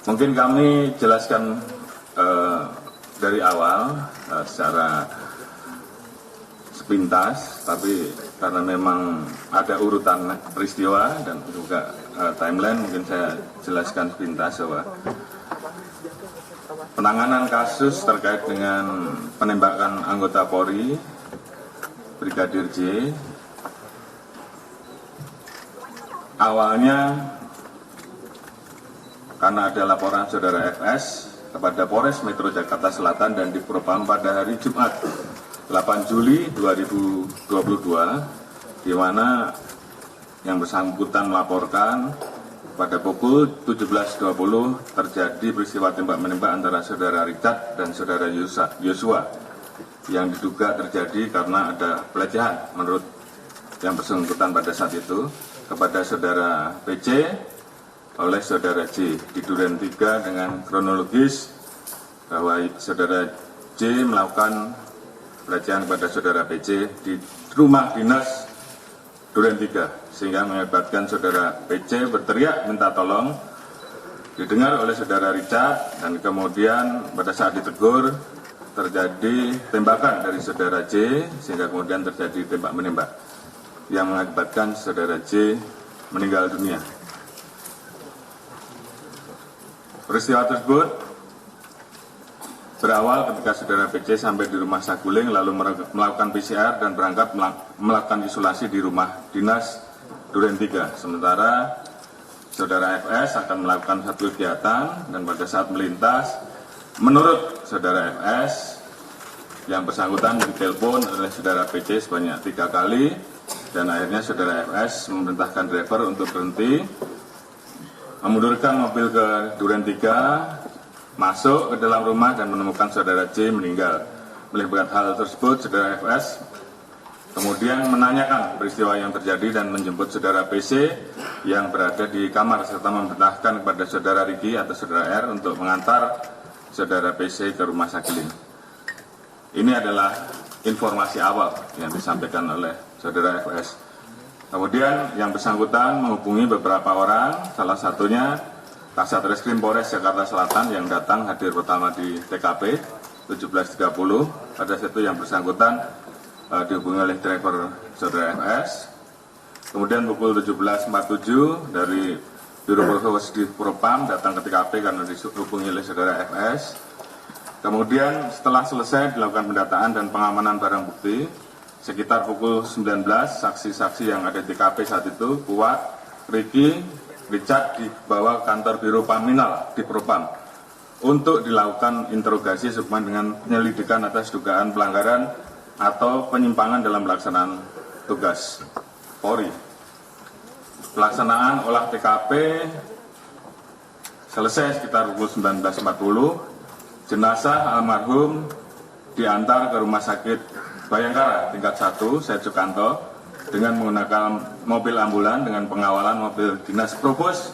Mungkin kami jelaskan dari awal secara sepintas, tapi karena memang ada urutan peristiwa dan juga timeline, mungkin saya jelaskan sepintas bahwa penanganan kasus terkait dengan penembakan anggota Polri Brigadir J awalnya karena ada laporan saudara FS kepada Polres Metro Jakarta Selatan dan Dipropam pada hari Jumat 8 Juli 2022, di mana yang bersangkutan melaporkan pada pukul 17.20 terjadi peristiwa tembak-menembak antara saudara Richard dan saudara Yosua yang diduga terjadi karena ada pelecehan menurut yang bersangkutan pada saat itu kepada saudara PC oleh saudara J di Duren 3 dengan kronologis bahwa saudara J melakukan pelecehan kepada saudara PC di rumah dinas Duren 3 sehingga mengakibatkan saudara PC berteriak minta tolong, didengar oleh saudara Richard, dan kemudian pada saat ditegur terjadi tembakan dari saudara J sehingga kemudian terjadi tembak-menembak yang mengakibatkan saudara J meninggal dunia. Peristiwa tersebut berawal ketika saudara PC sampai di rumah Saguling lalu melakukan PCR dan berangkat melakukan isolasi di rumah dinas Duren 3. Sementara saudara FS akan melakukan satu kegiatan dan pada saat melintas, menurut saudara FS, yang bersangkutan ditelepon oleh saudara PC sebanyak 3 kali dan akhirnya saudara FS memerintahkan driver untuk berhenti, memundurkan mobil ke Duren 3, masuk ke dalam rumah dan menemukan saudara J meninggal. Melihat hal tersebut, saudara FS kemudian menanyakan peristiwa yang terjadi dan menjemput saudara PC yang berada di kamar serta memerintahkan kepada saudara Riki atau saudara R untuk mengantar saudara PC ke rumah Saguling. Ini adalah informasi awal yang disampaikan oleh saudara FS. Kemudian yang bersangkutan menghubungi beberapa orang, salah satunya Kasat Reskrim Polres Jakarta Selatan yang datang hadir pertama di TKP 17.30. Pada saat itu yang bersangkutan dihubungi oleh driver saudara FS. Kemudian pukul 17.47 dari Biro Provos Dipropam datang ke TKP karena dihubungi oleh saudara FS. Kemudian setelah selesai dilakukan pendataan dan pengamanan barang bukti, sekitar pukul 19, saksi-saksi yang ada di TKP saat itu, Kuat, Riki, Richard dibawa ke kantor Biro Paminal di Propam untuk dilakukan interogasi sehubungan dengan penyelidikan atas dugaan pelanggaran atau penyimpangan dalam pelaksanaan tugas Polri. Pelaksanaan olah TKP selesai sekitar pukul 19.40. Jenazah almarhum diantar ke Rumah Sakit Bayangkara tingkat 1 Said Sukanto dengan menggunakan mobil ambulan dengan pengawalan mobil dinas Provos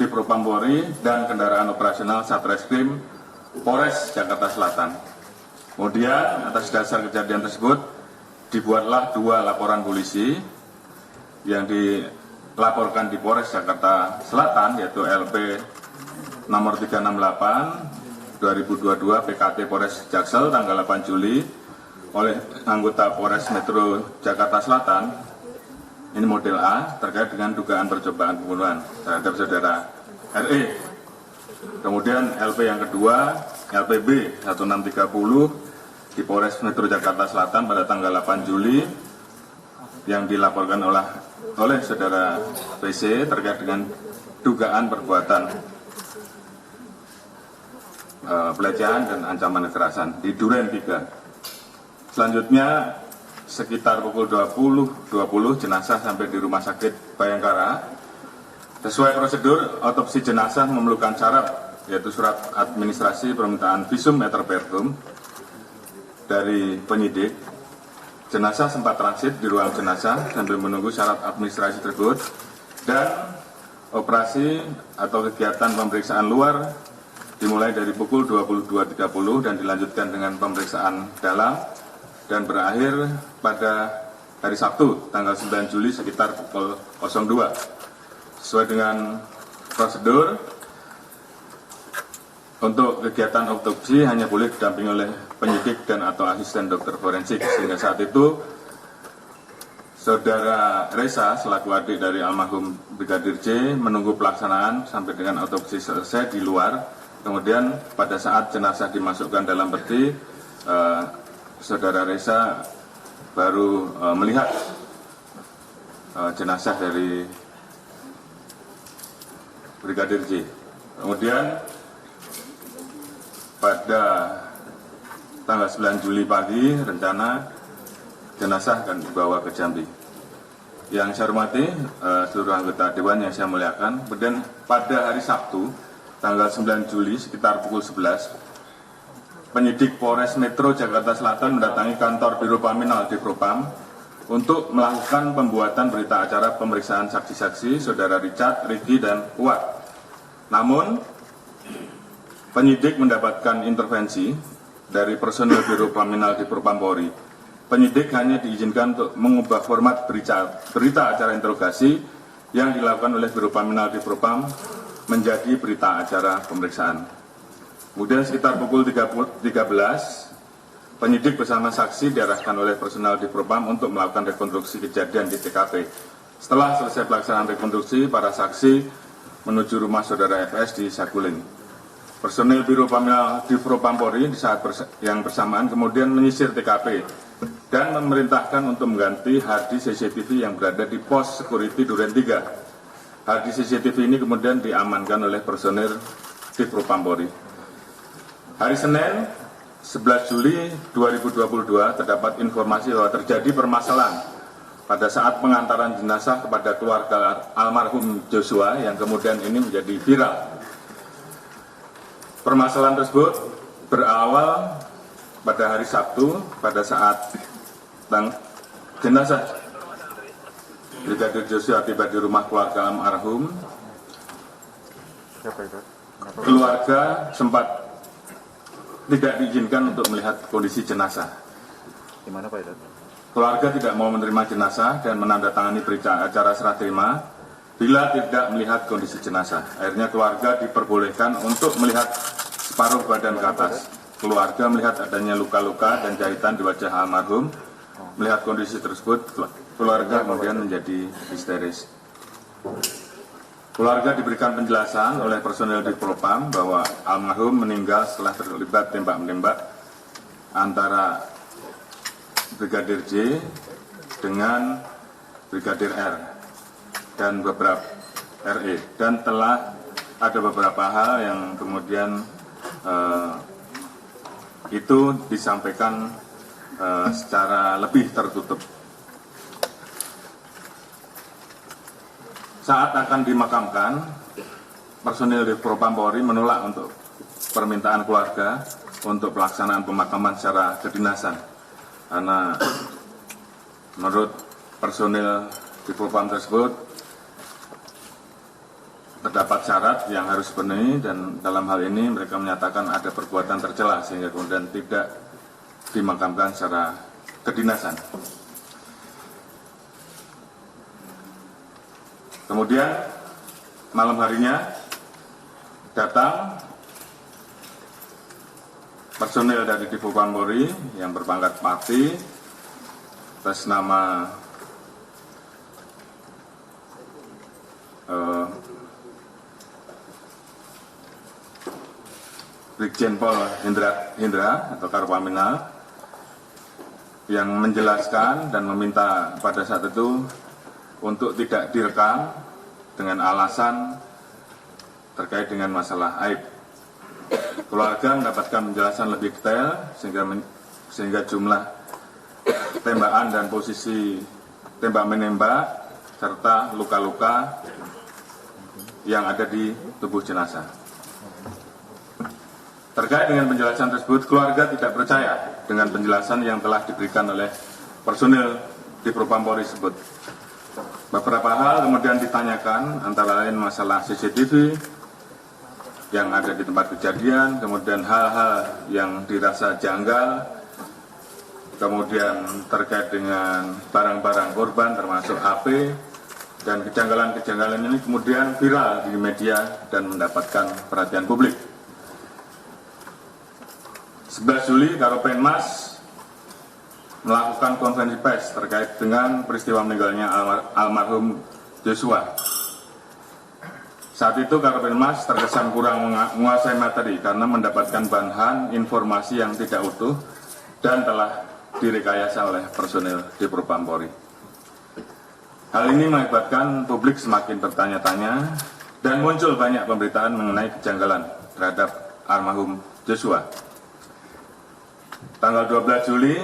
di Propam Polri dan kendaraan operasional Satreskrim Polres Jakarta Selatan. Kemudian atas dasar kejadian tersebut dibuatlah 2 laporan polisi yang dilaporkan di Polres Jakarta Selatan, yaitu LP nomor 368 2022 PKT Polres Jaksel tanggal 8 Juli oleh anggota Polres Metro Jakarta Selatan, ini model A, terkait dengan dugaan percobaan pembunuhan terhadap saudara RE. Kemudian LP yang kedua, LPB 1630 di Polres Metro Jakarta Selatan pada tanggal 8 Juli yang dilaporkan oleh saudara PC terkait dengan dugaan perbuatan pelecehan dan ancaman kekerasan di Duren 3. Selanjutnya sekitar pukul 20.20 jenazah sampai di Rumah Sakit Bayangkara. Sesuai prosedur, otopsi jenazah memerlukan syarat, yaitu surat administrasi permintaan visum et repertum dari penyidik. Jenazah sempat transit di ruang jenazah sambil menunggu syarat administrasi tersebut, dan operasi atau kegiatan pemeriksaan luar dimulai dari pukul 22.30 dan dilanjutkan dengan pemeriksaan dalam dan berakhir pada hari Sabtu tanggal 9 Juli sekitar pukul 02. Sesuai dengan prosedur, Untuk kegiatan autopsi hanya boleh didampingi oleh penyidik dan atau asisten dokter forensik, sehingga saat itu Saudara Reza selaku adik dari almarhum Brigadir J menunggu pelaksanaan sampai dengan autopsi selesai di luar. Kemudian pada saat jenazah dimasukkan dalam peti, Saudara Reza baru melihat jenazah dari Brigadir J. Kemudian pada tanggal 9 Juli pagi rencana jenazah akan dibawa ke Jambi. Yang saya hormati seluruh anggota Dewan yang saya muliakan. Kemudian pada hari Sabtu tanggal 9 Juli sekitar pukul 11, penyidik Polres Metro Jakarta Selatan mendatangi kantor Biro Paminal di Propam untuk melakukan pembuatan berita acara pemeriksaan saksi-saksi Saudara Richard, Ricky, dan Kuat. Namun penyidik mendapatkan intervensi dari personil Biro Paminal di Propam Polri. Penyidik hanya diizinkan untuk mengubah format berita acara interogasi yang dilakukan oleh Biro Paminal di Propam menjadi berita acara pemeriksaan. Kemudian sekitar pukul 13, penyidik bersama saksi diarahkan oleh personel di Propam untuk melakukan rekonstruksi kejadian di TKP. Setelah selesai pelaksanaan rekonstruksi, para saksi menuju rumah Saudara FS di Saguling. Personil Biro Paminal di Propam Polri di saat yang bersamaan kemudian menyisir TKP dan memerintahkan untuk mengganti harddisk CCTV yang berada di pos security Duren 3. Harddisk CCTV ini kemudian diamankan oleh personil di Propam Polri. Hari Senin 11 Juli 2022 terdapat informasi bahwa terjadi permasalahan pada saat pengantaran jenazah kepada keluarga almarhum Joshua yang kemudian ini menjadi viral. Permasalahan tersebut berawal pada hari Sabtu pada saat jenazah Brigadir Joshua tiba di rumah keluarga almarhum. Keluarga sempat tidak diizinkan untuk melihat kondisi jenazah. Gimana Pak itu? Keluarga tidak mau menerima jenazah dan menandatangani berita acara serah terima bila tidak melihat kondisi jenazah. Akhirnya keluarga diperbolehkan untuk melihat separuh badan ke atas. Keluarga melihat adanya luka-luka dan jahitan di wajah almarhum. Melihat kondisi tersebut, keluarga kemudian menjadi histeris. Keluarga diberikan penjelasan oleh personel di Propam bahwa almarhum meninggal setelah terlibat tembak-menembak antara Brigadir J dengan Brigadir R dan beberapa RE, dan telah ada beberapa hal yang kemudian itu disampaikan secara lebih tertutup. Saat akan dimakamkan, personil di Propam Polri menolak untuk permintaan keluarga untuk pelaksanaan pemakaman secara kedinasan, karena menurut personil di Propam tersebut terdapat syarat yang harus dipenuhi, dan dalam hal ini mereka menyatakan ada perbuatan tercela sehingga kemudian tidak dimakamkan secara kedinasan. Kemudian malam harinya datang personil dari Divopam Polri yang berpangkat Pati atas nama Brigjen Pol Hendra atau Karpaminal yang menjelaskan dan meminta pada saat itu untuk tidak direkam dengan alasan terkait dengan masalah aib. Keluarga mendapatkan penjelasan lebih detail sehingga jumlah tembakan dan posisi tembak menembak serta luka-luka yang ada di tubuh jenazah. Terkait dengan penjelasan tersebut, keluarga tidak percaya dengan penjelasan yang telah diberikan oleh personil di Propam Polri tersebut. Beberapa hal kemudian ditanyakan, antara lain masalah CCTV yang ada di tempat kejadian, kemudian hal-hal yang dirasa janggal, kemudian terkait dengan barang-barang korban termasuk HP, dan kejanggalan-kejanggalan ini kemudian viral di media dan mendapatkan perhatian publik. 11 Juli Karopenmas melakukan konferensi pers terkait dengan peristiwa meninggalnya almarhum Joshua. Saat itu Karopenmas terkesan kurang menguasai materi karena mendapatkan bahan informasi yang tidak utuh dan telah direkayasa oleh personil di Propam Polri. Hal ini mengakibatkan publik semakin bertanya-tanya dan muncul banyak pemberitaan mengenai kejanggalan terhadap almarhum Joshua. Tanggal 12 Juli,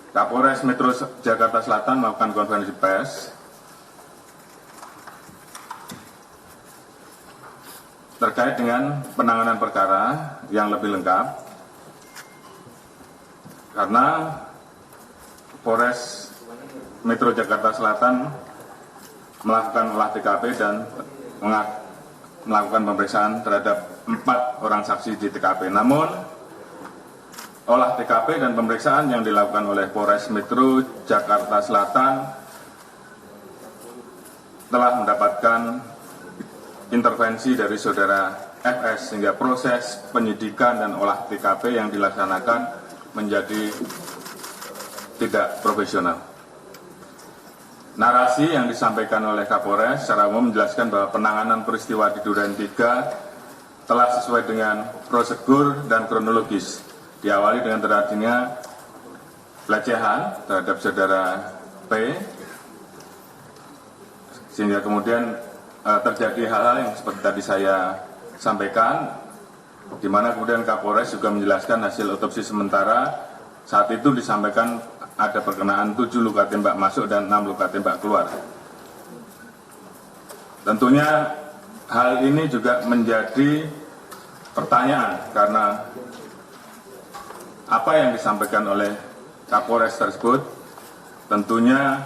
Kapolres Metro Jakarta Selatan melakukan konferensi pers terkait dengan penanganan perkara yang lebih lengkap karena Polres Metro Jakarta Selatan melakukan olah TKP dan melakukan pemeriksaan terhadap 4 orang saksi di TKP. Namun, olah TKP dan pemeriksaan yang dilakukan oleh Polres Metro Jakarta Selatan telah mendapatkan intervensi dari saudara FS sehingga proses penyidikan dan olah TKP yang dilaksanakan menjadi tidak profesional. Narasi yang disampaikan oleh Kapolres secara umum menjelaskan bahwa penanganan peristiwa di Duren 3 telah sesuai dengan prosedur dan kronologis. Diawali dengan terjadinya pelecehan terhadap saudara P, sehingga kemudian terjadi hal-hal yang seperti tadi saya sampaikan, di mana kemudian Kapolres juga menjelaskan hasil otopsi sementara saat itu disampaikan ada perkenaan 7 luka tembak masuk dan 6 luka tembak keluar. Tentunya hal ini juga menjadi pertanyaan karena apa yang disampaikan oleh Kapolres tersebut tentunya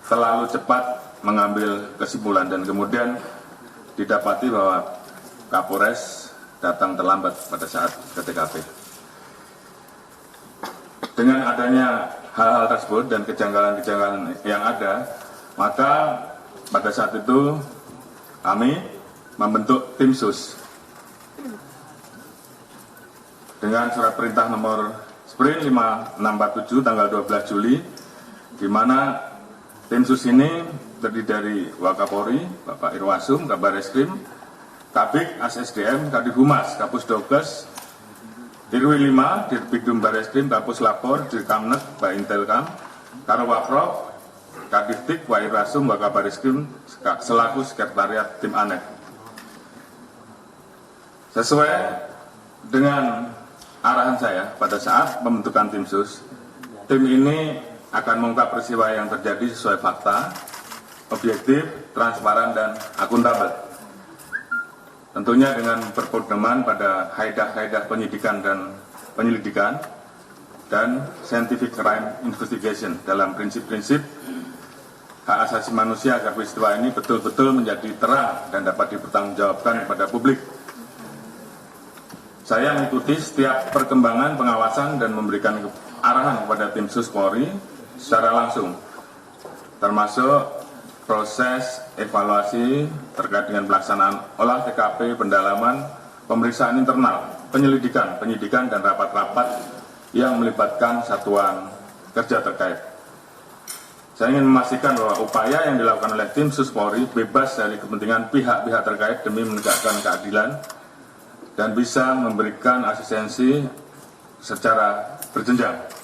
terlalu cepat mengambil kesimpulan dan kemudian didapati bahwa Kapolres datang terlambat pada saat ke TKP. Dengan adanya hal-hal tersebut dan kejanggalan-kejanggalan yang ada, maka pada saat itu kami membentuk tim sus dengan surat perintah nomor Sprint 5647 tanggal 12 Juli, di mana tim sus ini terdiri dari Wakapolri, Bapak Irwasum, Kabar Eskrim, Kabik, ASSDM, Kadif Humas, Kapus Dokes, Dirwi 5, Dirbidum Bareskrim, Kapus Lapor, Dirkamnet, Pak Intelkam, Karwaprov, Kadiftik, Pak Irwasum, Wakabar Eskrim, selaku Sekretariat Tim ANEF. Sesuai dengan arahan saya pada saat pembentukan tim sus, tim ini akan mengungkap peristiwa yang terjadi sesuai fakta, objektif, transparan, dan akuntabel. Tentunya dengan berpedoman pada kaidah-kaidah penyidikan dan penyelidikan dan scientific crime investigation dalam prinsip-prinsip hak asasi manusia agar peristiwa ini betul-betul menjadi terang dan dapat dipertanggungjawabkan kepada publik. Saya mengikuti setiap perkembangan pengawasan dan memberikan arahan kepada tim sus Polri secara langsung, termasuk proses evaluasi terkait dengan pelaksanaan olah TKP, pendalaman, pemeriksaan internal, penyidikan dan rapat-rapat yang melibatkan satuan kerja terkait. Saya ingin memastikan bahwa upaya yang dilakukan oleh tim sus Polri bebas dari kepentingan pihak-pihak terkait demi menegakkan keadilan dan bisa memberikan asistensi secara berjenjang